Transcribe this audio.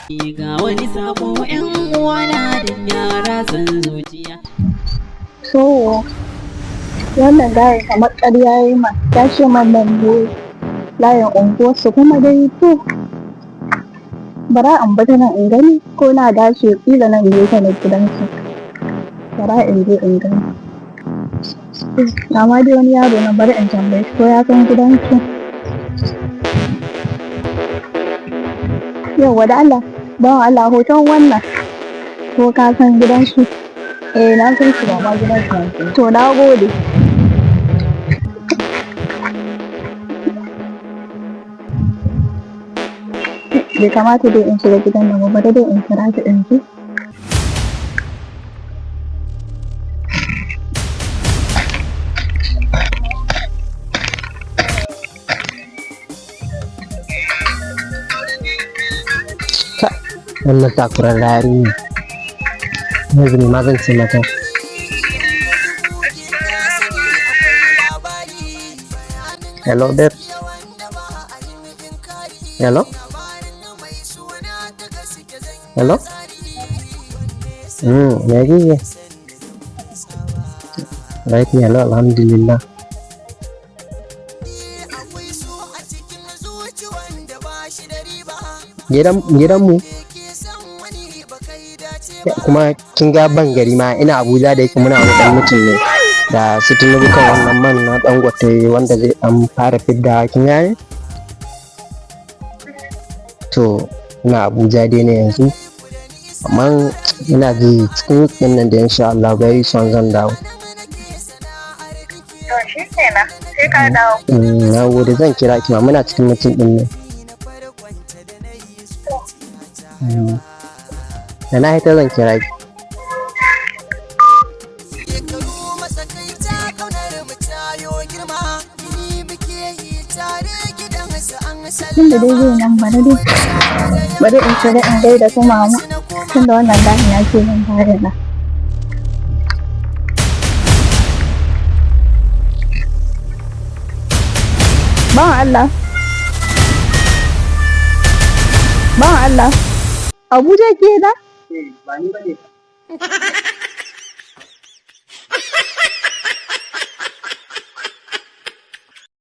Ga wani sako yan uwana da yara san zuciya. So wannan gaya kamar ƙarya yi ma ta ce man nan ne layin unguwarsu kuma dai to bara in bi ta nan in gani ko na dace ƙila nan ne ta na gidansu bara in je in gani na ma dai wani yaro na bari in tambaye shi ko ya san gidansu yauwa da Allah bawan Allah hoton wannan ko ka san gidansu na san shi ba ma gidansu to na gode bai kamata dai in shiga gidan nan ba dai in kira ta in ji wannan takurar yarinya yanzu ne ma zan ce mata hello there hello hello ya kike right hello alhamdulillah gidanmu kuma kin ga ban gari ma ina Abuja da yake muna wani dan mutum ne da su tunubu kan wannan man na Dangote wanda zai dan fara fidda kin gane to ina Abuja dai ne yanzu amma ina ji cikin weekend nan da insha Allah very soon zan dawo to shi kenan sai ka dawo na gode zan kira ki ma muna cikin mutum din ne da na haita zan kira ki tunda dai zai nan bari in shiga in gaida su mama tunda wannan dani ya ce min baya na bawan Allah Abuja ke da? ba ni bane